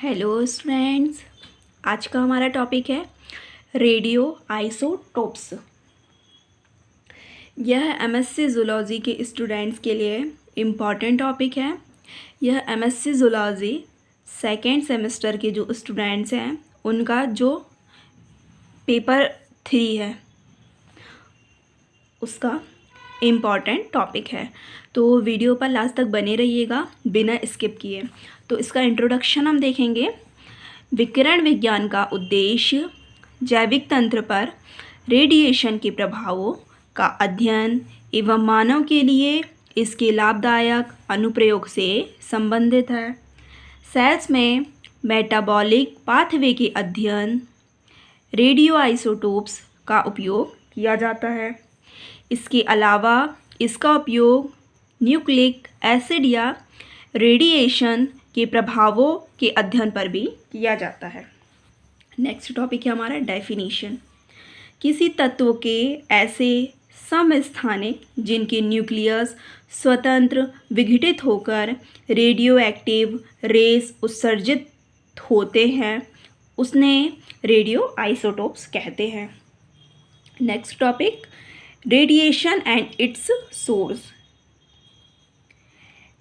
Hello students, आज का हमारा टॉपिक है रेडियो आइसोटोप्स। यह एमएससी जूलॉजी के स्टूडेंट्स के लिए इम्पॉर्टेंट टॉपिक है। यह एमएससी जूलॉजी सेकेंड सेमेस्टर के जो स्टूडेंट्स हैं उनका जो पेपर 3 है उसका इम्पॉर्टेंट टॉपिक है। तो वीडियो पर लास्ट तक बने रहिएगा बिना स्किप किए। तो इसका इंट्रोडक्शन हम देखेंगे। विकिरण विज्ञान का उद्देश्य जैविक तंत्र पर रेडिएशन के प्रभावों का अध्ययन एवं मानव के लिए इसके लाभदायक अनुप्रयोग से संबंधित है। सेल्स में मेटाबॉलिक पाथवे के अध्ययन रेडियो आइसोटोप्स का उपयोग किया जाता है। इसके अलावा इसका उपयोग न्यूक्लिक एसिड या रेडिएशन के प्रभावों के अध्ययन पर भी किया जाता है। नेक्स्ट टॉपिक है हमारा डेफिनेशन। किसी तत्व के ऐसे समस्थानिक जिनके न्यूक्लियस स्वतंत्र विघटित होकर रेडियो एक्टिव रेस उत्सर्जित होते हैं उसने रेडियो आइसोटोप्स कहते हैं। Next topic radiation and it's source.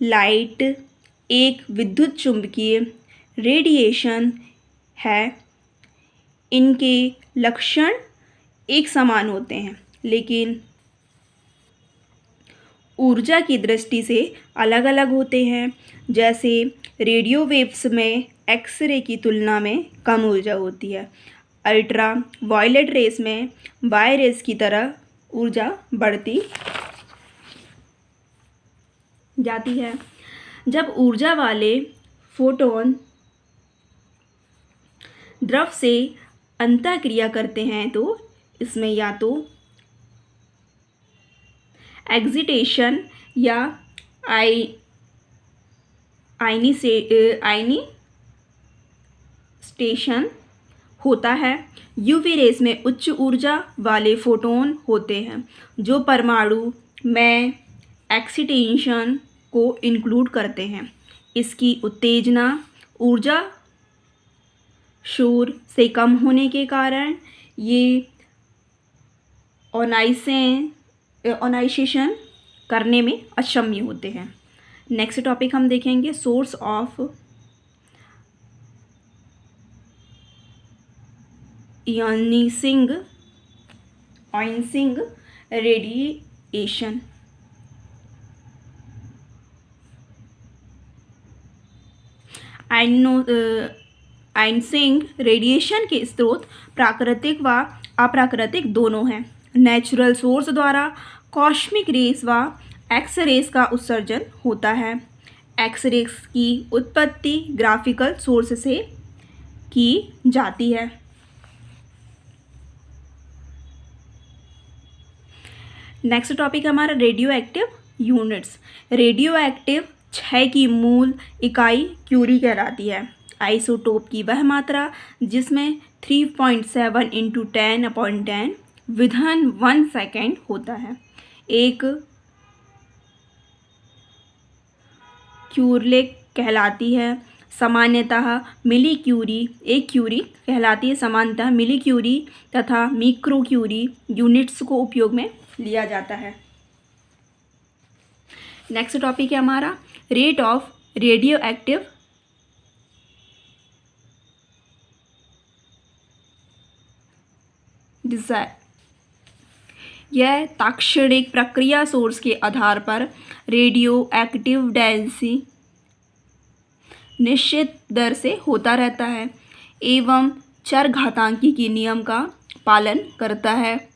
Light एक विद्युत चुंबकीय रेडिएशन है। इनके लक्षण एक समान होते हैं लेकिन ऊर्जा की दृष्टि से अलग अलग होते हैं। जैसे रेडियो वेव्स में एक्सरे की तुलना में कम ऊर्जा होती है। अल्ट्रा वायलेट रेस में वाई रेस की तरह ऊर्जा बढ़ती जाती है। जब ऊर्जा वाले फोटोन द्रव से अंतःक्रिया करते हैं तो इसमें या तो एक्सिटेशन या आयनीस्टेशन होता है। यूवी रेस में उच्च ऊर्जा वाले फोटोन होते हैं जो परमाणु में एक्सिटेशन को इंक्लूड करते हैं। इसकी उत्तेजना ऊर्जा शोर से कम होने के कारण ये ऑनाइजेशन करने में अक्षम्य होते हैं। नेक्स्ट टॉपिक हम देखेंगे source of ironing radiation. Ironing radiation के स्रोत प्राकृतिक व अप्राकृतिक दोनों हैं। नेचुरल सोर्स द्वारा कॉस्मिक रेस व एक्स रेस का उत्सर्जन होता है। एक्स रेस की उत्पत्ति ग्राफिकल सोर्स से की जाती है। नेक्स्ट टॉपिक हमारा radio active units. Radio active क्षय की मूल इकाई क्यूरी कहलाती है। आइसोटोप की वह मात्रा जिसमें 3.7 × 10/10 विधन 1 सेकेंड होता है। एक क्यूरलेक कहलाती है सामान्यतः मिली क्यूरी। एक क्यूरी कहलाती है सामान्यतः मिली क्यूरी तथा मिक्रो क्यूरी यूनिट्स को उपयोग में लिया जाता है। नेक्स्ट टॉपिक है हमारा rate of radioactive desire. यह ताक्षणिक प्रक्रिया सोर्स के आधार पर रेडियो एक्टिव डेंसिटी निश्चित दर से होता रहता है एवं चरघातांकी के नियम का पालन करता है।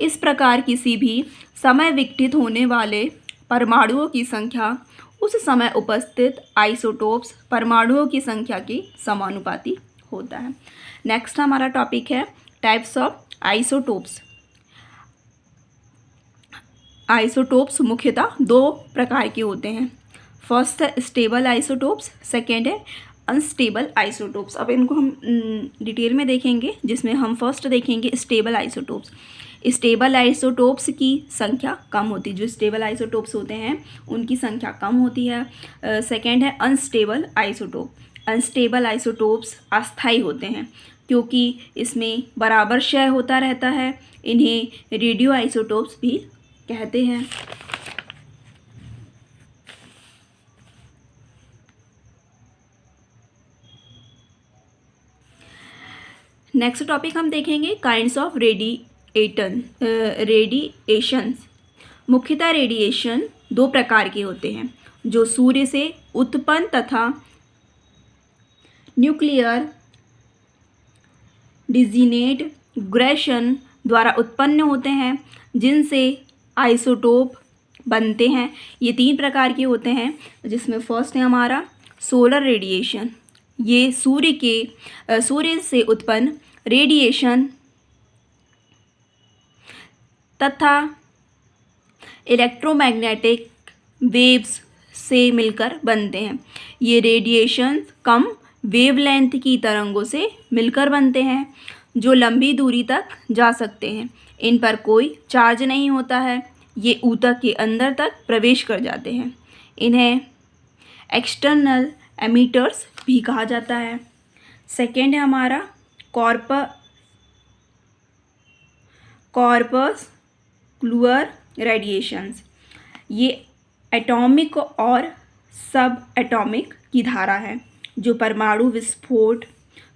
इस प्रकार किसी भी समय विघटित होने वाले परमाणुओं की संख्या उस समय उपस्थित आइसोटोप्स परमाणुओं की संख्या के समानुपाती होता है। नेक्स्ट हमारा टॉपिक है टाइप्स ऑफ आइसोटोप्स। आइसोटोप्स मुख्यतः 2 प्रकार के होते हैं। फर्स्ट है स्टेबल आइसोटोप्स, सेकेंड है अनस्टेबल आइसोटोप्स। अब इनको हम डिटेल में देखेंगे जिसमें हम फर्स्ट देखेंगे स्टेबल आइसोटोप्स। स्टेबल आइसोटोप्स की संख्या कम होती है। जो स्टेबल आइसोटोप्स होते हैं उनकी संख्या कम होती है। सेकेंड है अनस्टेबल आइसोटोप। अनस्टेबल आइसोटोप्स अस्थायी होते हैं क्योंकि इसमें बराबर क्षय होता रहता है। इन्हें रेडियो आइसोटोप्स भी कहते हैं। नेक्स्ट टॉपिक हम देखेंगे काइंड्स ऑफ रेडिएशंस। मुख्यतः रेडिएशन दो प्रकार के होते हैं, जो सूर्य से उत्पन्न तथा न्यूक्लियर डिसइंटीग्रेशन द्वारा उत्पन्न होते हैं, जिनसे आइसोटोप बनते हैं। ये 3 प्रकार के होते हैं, जिसमें फर्स्ट है हमारा सोलर रेडिएशन। ये सूर्य से उत्पन्न रेडिएशन तथा इलेक्ट्रोमैग्नेटिक वेव्स से मिलकर बनते हैं। ये रेडिएशन कम वेवलेंथ की तरंगों से मिलकर बनते हैं, जो लंबी दूरी तक जा सकते हैं। इन पर कोई चार्ज नहीं होता है। ये ऊतक के अंदर तक प्रवेश कर जाते हैं। इन्हें एक्सटर्नल एमिटर्स भी कहा जाता है। सेकेंड है हमारा कॉर्पस्कुलर रेडिएशंस। ये एटॉमिक और सब एटॉमिक की धारा है, जो परमाणु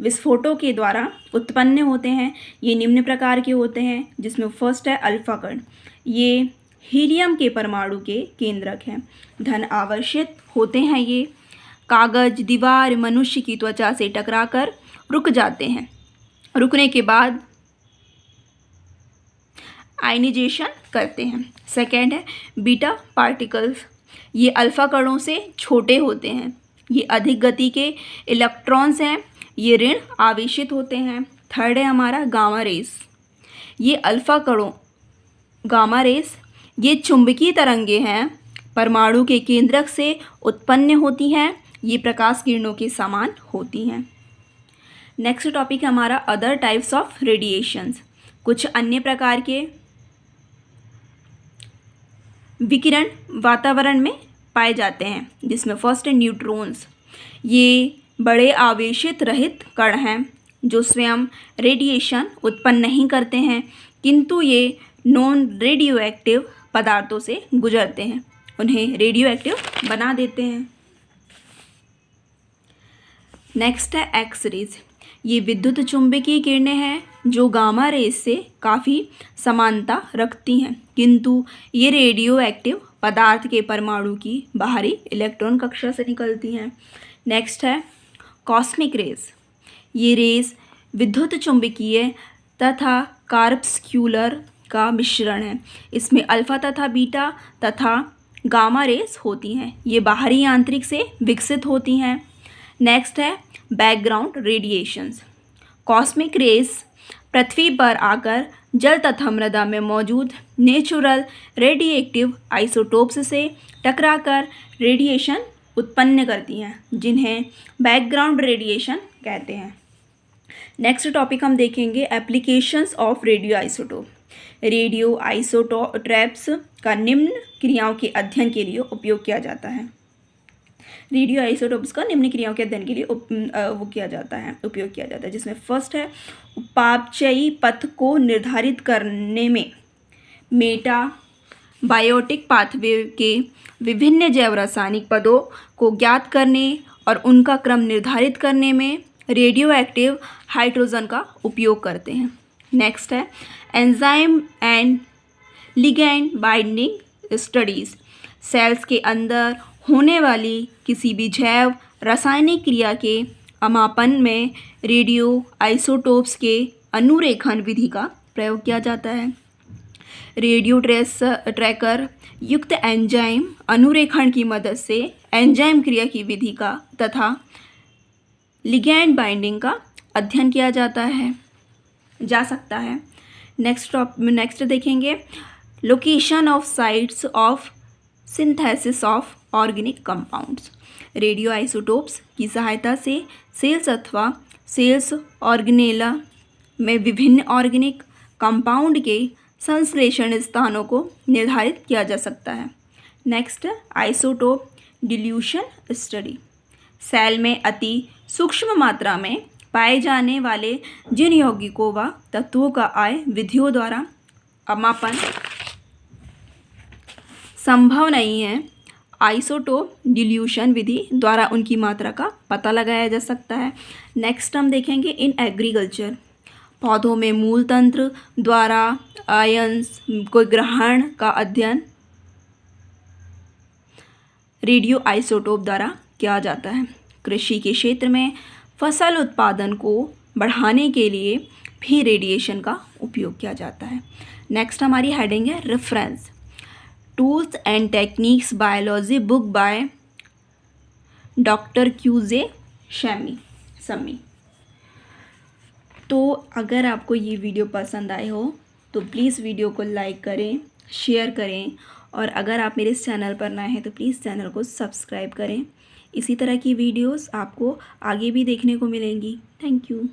विस्फोटों के द्वारा उत्पन्न होते हैं। ये निम्न प्रकार के होते हैं, जिसमें फर्स्ट है अल्फा कण। ये हीलियम के परमाणु के केंद्रक हैं। धन आवर्षित होते हैं। ये कागज, दीवार, मनुष्य की त्वचा से टकराकर रुक जाते हैं। रुकने के बाद आयनाइजेशन करते हैं। सेकेंड है बीटा पार्टिकल्स। ये अल्फा कणों से छोटे होते हैं। ये अधिक गति के इलेक्ट्रॉन्स हैं। ये ऋण आवेशित होते हैं। थर्ड है हमारा गामा रेस। ये अल्फा कणों गामा रेस ये चुंबकीय तरंगे हैं, परमाणु के केंद्रक से उत्पन्न होती हैं। ये प्रकाश किरणों के समान होती हैं। नेक्स्ट टॉपिक है हमारा अदर टाइप्स ऑफ रेडिएशंस। कुछ अन्य प्रकार के विकिरण वातावरण में पाए जाते हैं, जिसमें फर्स्ट है न्यूट्रॉन्स। ये बड़े आवेशित रहित कण हैं, जो स्वयं रेडिएशन उत्पन्न नहीं करते हैं, किंतु ये नॉन रेडियो एक्टिव पदार्थों से गुजरते हैं, उन्हें रेडियो एक्टिव बना देते हैं। नेक्स्ट है एक्स रेज। ये विद्युत चुंबकीय किरणें हैं, जो गामा रेज से काफ़ी समानता रखती हैं, किंतु ये रेडियो एक्टिव पदार्थ के परमाणु की बाहरी इलेक्ट्रॉन कक्षा से निकलती हैं। नेक्स्ट है कॉस्मिक रेज। ये रेज विद्युत चुंबकीय तथा कार्पस्क्यूलर का मिश्रण है। इसमें अल्फा तथा बीटा तथा गामा रेज होती हैं। ये बाहरी आंतरिक से विकसित होती हैं। नेक्स्ट है बैकग्राउंड रेडिएशंस। कॉस्मिक रेज पृथ्वी पर आकर जल तथा मृदा में मौजूद नेचुरल रेडिएटिव आइसोटोप्स से टकराकर रेडिएशन उत्पन्न करती हैं, जिन्हें बैकग्राउंड रेडिएशन कहते हैं। नेक्स्ट टॉपिक हम देखेंगे applications of radio isotope. Radio isotopes का निम्न क्रियाओं के अध्ययन के लिए उपयोग किया जाता है। रेडियो आइसोटोप्स का निम्न क्रियाओं के अध्ययन के लिए उपयोग किया जाता है, जिसमें फर्स्ट है उपापचयी पथ को निर्धारित करने में, मेटाबायोटिक पाथवे के विभिन्न जैव रासायनिक पदों को ज्ञात करने और उनका क्रम निर्धारित करने में रेडियो एक्टिव हाइड्रोजन का उपयोग करते हैं। नेक्स्ट है enzyme and ligand binding studies. Cells के अंदर होने वाली किसी भी जैव रासायनिक क्रिया के अमापन में रेडियो आइसोटोप्स के अनुरेखण विधि का प्रयोग किया जाता है। रेडियो ट्रैकर युक्त एंजाइम अनुरेखण की मदद से एंजाइम क्रिया की विधि का तथा लिगैंड बाइंडिंग का अध्ययन किया जा सकता है। नेक्स्ट देखेंगे location of sites of synthesis of organic compounds. Radio isotopes की सहायता से सेल्स अथवा सेल्स ऑर्गेनेला में विभिन्न ऑर्गेनिक कंपाउंड के संश्लेषण स्थानों को निर्धारित किया जा सकता है। Next isotope dilution study. Cell में अति सूक्ष्म मात्रा में पाए जाने वाले जिन यौगिकों व तत्वों का आय विधियों द्वारा मापन संभव नहीं है, आइसोटोप डिल्यूशन विधि द्वारा उनकी मात्रा का पता लगाया जा सकता है। नेक्स्ट हम देखेंगे इन एग्रीकल्चर, पौधों में मूल तंत्र द्वारा आयंस को ग्रहण का अध्ययन रेडियो आइसोटोप द्वारा किया जाता है। कृषि के क्षेत्र में फसल उत्पादन को बढ़ाने के लिए भी रेडिएशन का उपयोग किया जाता है। नेक्स्ट हमारी हेडिंग है reference, tools and techniques biology book by doctor QJ Sammi. तो अगर आपको ये वीडियो पसंद आए हो तो प्लीज़ वीडियो को लाइक करें, शेयर करें, और अगर आप मेरे इस चैनल पर नए हैं तो प्लीज़ चैनल को सब्सक्राइब करें। इसी तरह की वीडियोस आपको आगे भी देखने को मिलेंगी। Thank you.